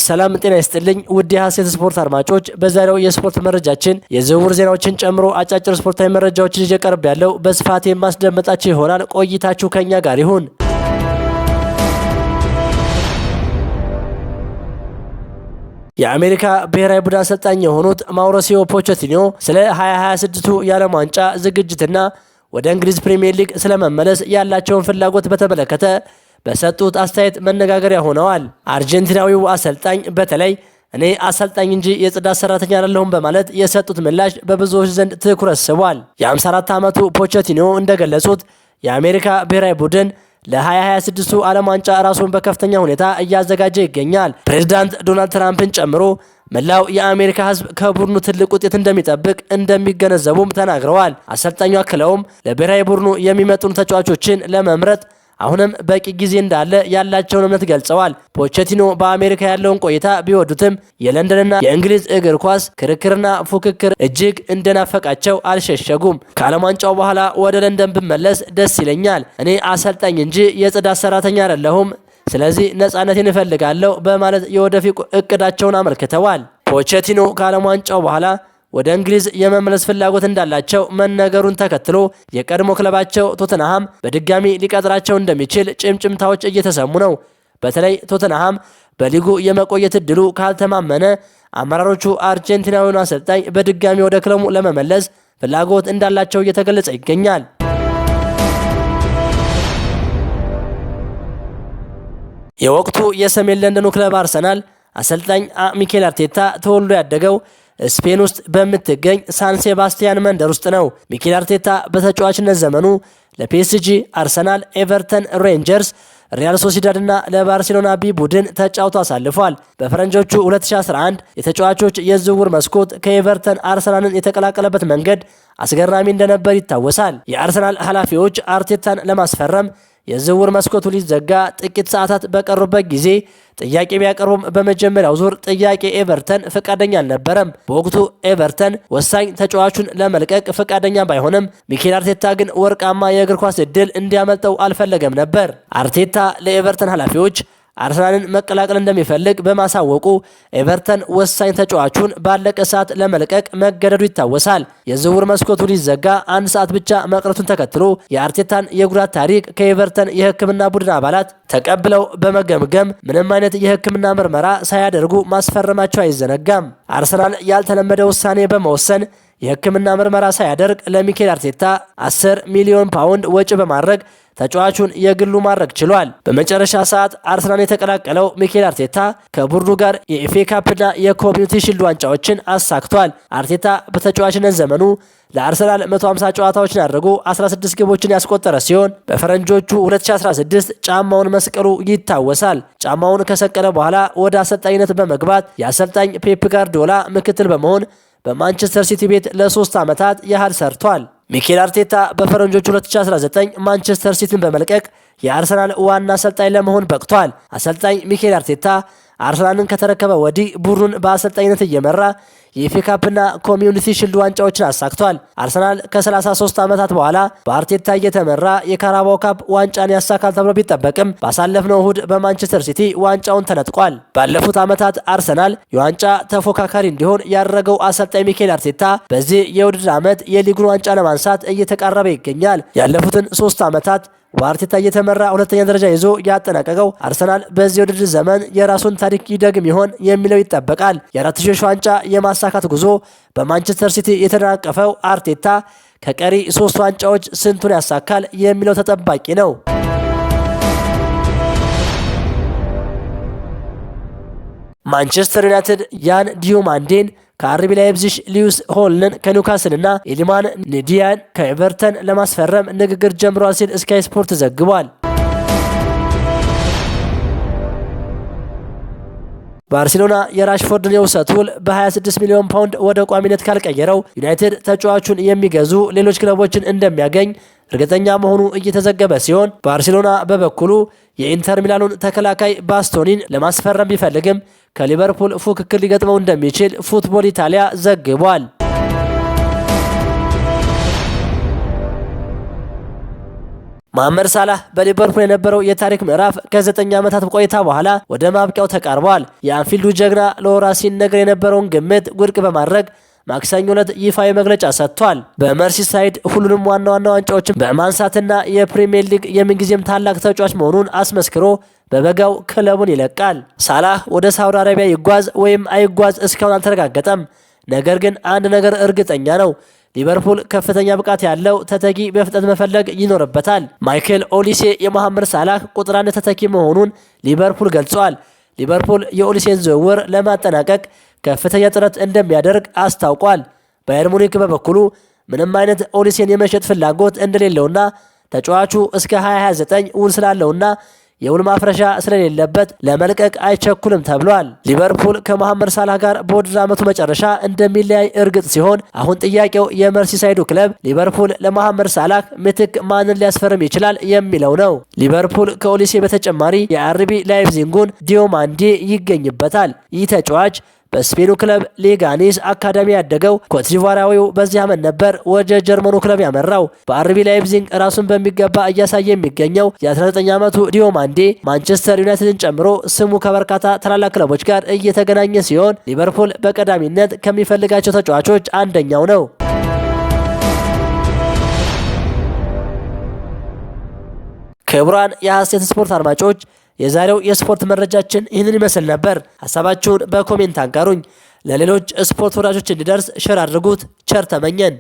ሰላም ጤና ይስጥልኝ ውድ የሐሴት ስፖርት አድማጮች፣ በዛሬው የስፖርት መረጃችን የዝውውር ዜናዎችን ጨምሮ አጫጭር ስፖርታዊ መረጃዎችን ይዤ ቀርብ ያለው በስፋት የማስደምጣችሁ ይሆናል። ቆይታችሁ ከኛ ጋር ይሁን። የአሜሪካ ብሔራዊ ቡድን አሰልጣኝ የሆኑት ማውሪሲዮ ፖቼቲኖ ስለ 2026ቱ የዓለም ዋንጫ ዝግጅትና ወደ እንግሊዝ ፕሪሚየር ሊግ ስለመመለስ ያላቸውን ፍላጎት በተመለከተ በሰጡት አስተያየት መነጋገሪያ ሆነዋል። አርጀንቲናዊው አሰልጣኝ በተለይ እኔ አሰልጣኝ እንጂ የጽዳት ሰራተኛ አይደለሁም በማለት የሰጡት ምላሽ በብዙዎች ዘንድ ትኩረት ስቧል። የ54 ዓመቱ ፖቼቲኖ እንደገለጹት የአሜሪካ ብሔራዊ ቡድን ለ2026ቱ ዓለም ዋንጫ ራሱን በከፍተኛ ሁኔታ እያዘጋጀ ይገኛል። ፕሬዝዳንት ዶናልድ ትራምፕን ጨምሮ መላው የአሜሪካ ሕዝብ ከቡድኑ ትልቅ ውጤት እንደሚጠብቅ እንደሚገነዘቡም ተናግረዋል። አሰልጣኙ አክለውም ለብሔራዊ ቡድኑ የሚመጡን ተጫዋቾችን ለመምረጥ አሁንም በቂ ጊዜ እንዳለ ያላቸውን እምነት ገልጸዋል። ፖቼቲኖ በአሜሪካ ያለውን ቆይታ ቢወዱትም የለንደንና የእንግሊዝ እግር ኳስ ክርክርና ፉክክር እጅግ እንደናፈቃቸው አልሸሸጉም። ከዓለም ዋንጫው በኋላ ወደ ለንደን ብመለስ ደስ ይለኛል። እኔ አሰልጣኝ እንጂ የጽዳት ሰራተኛ አይደለሁም። ስለዚህ ነፃነቴን እፈልጋለሁ በማለት የወደፊት እቅዳቸውን አመልክተዋል። ፖቼቲኖ ከዓለም ዋንጫው በኋላ ወደ እንግሊዝ የመመለስ ፍላጎት እንዳላቸው መነገሩን ተከትሎ የቀድሞ ክለባቸው ቶተንሃም በድጋሚ ሊቀጥራቸው እንደሚችል ጭምጭምታዎች እየተሰሙ ነው። በተለይ ቶተንሃም በሊጉ የመቆየት እድሉ ካልተማመነ አመራሮቹ አርጀንቲናዊውን አሰልጣኝ በድጋሚ ወደ ክለቡ ለመመለስ ፍላጎት እንዳላቸው እየተገለጸ ይገኛል። የወቅቱ የሰሜን ለንደኑ ክለብ አርሰናል አሰልጣኝ ሚኬል አርቴታ ተወልዶ ያደገው ስፔን ውስጥ በምትገኝ ሳን ሴባስቲያን መንደር ውስጥ ነው። ሚኬል አርቴታ በተጫዋችነት ዘመኑ ለፒኤስጂ፣ አርሰናል፣ ኤቨርተን፣ ሬንጀርስ፣ ሪያል ሶሲዳድ እና ለባርሴሎና ቢ ቡድን ተጫውቶ አሳልፏል። በፈረንጆቹ 2011 የተጫዋቾች የዝውውር መስኮት ከኤቨርተን አርሰናልን የተቀላቀለበት መንገድ አስገራሚ እንደነበር ይታወሳል። የአርሰናል ኃላፊዎች አርቴታን ለማስፈረም የዝውውር መስኮቱ ሊዘጋ ጥቂት ሰዓታት በቀሩበት ጊዜ ጥያቄ ቢያቀርቡም በመጀመሪያው ዙር ጥያቄ ኤቨርተን ፈቃደኛ አልነበረም። በወቅቱ ኤቨርተን ወሳኝ ተጫዋቹን ለመልቀቅ ፈቃደኛ ባይሆንም ሚኬል አርቴታ ግን ወርቃማ የእግር ኳስ እድል እንዲያመልጠው አልፈለገም ነበር። አርቴታ ለኤቨርተን ኃላፊዎች አርሰናልን መቀላቀል እንደሚፈልግ በማሳወቁ ኤቨርተን ወሳኝ ተጫዋቹን ባለቀ ሰዓት ለመልቀቅ መገደዱ ይታወሳል። የዝውውር መስኮቱ ሊዘጋ አንድ ሰዓት ብቻ መቅረቱን ተከትሎ የአርቴታን የጉዳት ታሪክ ከኤቨርተን የሕክምና ቡድን አባላት ተቀብለው በመገምገም ምንም አይነት የሕክምና ምርመራ ሳያደርጉ ማስፈረማቸው አይዘነጋም። አርሰናል ያልተለመደ ውሳኔ በመወሰን የሕክምና ምርመራ ሳያደርግ ለሚኬል አርቴታ 10 ሚሊዮን ፓውንድ ወጪ በማድረግ ተጫዋቹን የግሉ ማድረግ ችሏል። በመጨረሻ ሰዓት አርሰናል የተቀላቀለው ሚኬል አርቴታ ከቡድኑ ጋር የኤፍኤ ካፕና የኮሚዩኒቲ ሺልድ ዋንጫዎችን አሳክቷል። አርቴታ በተጫዋችነት ዘመኑ ለአርሰናል 150 ጨዋታዎችን አድርጎ 16 ግቦችን ያስቆጠረ ሲሆን በፈረንጆቹ 2016 ጫማውን መስቀሉ ይታወሳል። ጫማውን ከሰቀለ በኋላ ወደ አሰልጣኝነት በመግባት የአሰልጣኝ ፔፕ ጋርዲዮላ ምክትል በመሆን በማንቸስተር ሲቲ ቤት ለ3 ዓመታት ያህል ሰርቷል። ሚኬል አርቴታ በፈረንጆቹ 2019 ማንቸስተር ሲቲን በመልቀቅ የአርሰናል ዋና አሰልጣኝ ለመሆን በቅቷል። አሰልጣኝ ሚኬል አርቴታ አርሰናልን ከተረከበ ወዲህ ቡድኑን በአሰልጣኝነት እየመራ የኤፍኤ ካፕና ኮሚዩኒቲ ሺልድ ዋንጫዎችን አሳክቷል። አርሰናል ከ33 ዓመታት በኋላ በአርቴታ እየተመራ የካራባኦ ካፕ ዋንጫን ያሳካል ተብሎ ቢጠበቅም ባሳለፍነው እሁድ በማንቸስተር ሲቲ ዋንጫውን ተነጥቋል። ባለፉት ዓመታት አርሰናል የዋንጫ ተፎካካሪ እንዲሆን ያደረገው አሰልጣኝ ሚኬል አርቴታ በዚህ የውድድር ዓመት የሊጉን ዋንጫ ለማንሳት እየተቃረበ ይገኛል። ያለፉትን 3 ዓመታት በአርቴታ እየተመራ ሁለተኛ ደረጃ ይዞ ያጠናቀቀው አርሰናል በዚህ ውድድር ዘመን የራሱን ታሪክ ይደግም ይሆን የሚለው ይጠበቃል። የ4 ዋንጫ የማሳካት ጉዞ በማንቸስተር ሲቲ የተደናቀፈው አርቴታ ከቀሪ 3 ዋንጫዎች ስንቱን ያሳካል የሚለው ተጠባቂ ነው። ማንቸስተር ዩናይትድ ያን ዲዮማንዴን ከአርቢ ላይፕዚግ፣ ሊዩስ ሆልንን ከኒውካስልና ኢሊማን ኒዲያን ከኤቨርተን ለማስፈረም ንግግር ጀምሯል ሲል ስካይ ስፖርት ዘግቧል። ባርሴሎና የራሽፎርድን የውሰት ውል በ26 ሚሊዮን ፓውንድ ወደ ቋሚነት ካልቀየረው ዩናይትድ ተጫዋቹን የሚገዙ ሌሎች ክለቦችን እንደሚያገኝ እርግጠኛ መሆኑ እየተዘገበ ሲሆን ባርሴሎና በበኩሉ የኢንተር ሚላኑን ተከላካይ ባስቶኒን ለማስፈረም ቢፈልግም ከሊቨርፑል ፉክክር ሊገጥመው እንደሚችል ፉትቦል ኢታሊያ ዘግቧል። መሐመድ ሳላህ በሊቨርፑል የነበረው የታሪክ ምዕራፍ ከ9 ዓመታት ቆይታ በኋላ ወደ ማብቂያው ተቃርቧል። የአንፊልዱ ጀግና ለወራት ሲነገር የነበረውን ግምት ውድቅ በማድረግ ማክሰኞ ዕለት ይፋዊ መግለጫ ሰጥቷል። በመርሲሳይድ ሁሉንም ዋና ዋና ዋንጫዎችን በማንሳትና የፕሪሚየር ሊግ የምንጊዜም ታላቅ ተጫዋች መሆኑን አስመስክሮ በበጋው ክለቡን ይለቃል። ሳላህ ወደ ሳውዲ አረቢያ ይጓዝ ወይም አይጓዝ እስካሁን አልተረጋገጠም። ነገር ግን አንድ ነገር እርግጠኛ ነው። ሊቨርፑል ከፍተኛ ብቃት ያለው ተተኪ በፍጥነት መፈለግ ይኖርበታል። ማይክል ኦሊሴ የመሐመድ ሳላህ ቁጥር 1 ተተኪ መሆኑን ሊቨርፑል ገልጿል። ሊቨርፑል የኦሊሴን ዝውውር ለማጠናቀቅ ከፍተኛ ጥረት እንደሚያደርግ አስታውቋል። ባየር ሙኒክ በበኩሉ ምንም አይነት ኦሊሴን የመሸጥ ፍላጎት እንደሌለውና ተጫዋቹ እስከ 2029 ውል ስላለውና የውል ማፍረሻ ስለሌለበት ለመልቀቅ አይቸኩልም ተብሏል። ሊቨርፑል ከመሐመድ ሳላህ ጋር በውድድር ዓመቱ መጨረሻ እንደሚለያይ እርግጥ ሲሆን አሁን ጥያቄው የመርሲሳይዱ ክለብ ሊቨርፑል ለመሐመድ ሳላህ ምትክ ማንን ሊያስፈርም ይችላል የሚለው ነው። ሊቨርፑል ከኦሊሴ በተጨማሪ የአርቢ ላይፕዚጉን ዲዮማንዴ ይገኝበታል። ይህ ተጫዋች በስፔኑ ክለብ ሌጋኔስ አካዳሚ ያደገው ኮትዲቫራዊው በዚህ ዓመት ነበር ወደ ጀርመኑ ክለብ ያመራው። በአርቢ ላይፕዚግ ራሱን በሚገባ እያሳየ የሚገኘው የ19 ዓመቱ ዲዮማንዴ ማንቸስተር ዩናይትድን ጨምሮ ስሙ ከበርካታ ታላላቅ ክለቦች ጋር እየተገናኘ ሲሆን ሊቨርፑል በቀዳሚነት ከሚፈልጋቸው ተጫዋቾች አንደኛው ነው። ክቡራን የሀሴት ስፖርት አድማጮች የዛሬው የስፖርት መረጃችን ይህንን ይመስል ነበር። ሐሳባችሁን በኮሜንት አጋሩኝ። ለሌሎች ስፖርት ወዳጆች እንዲደርስ ሼር አድርጉት። ቸር ተመኘን።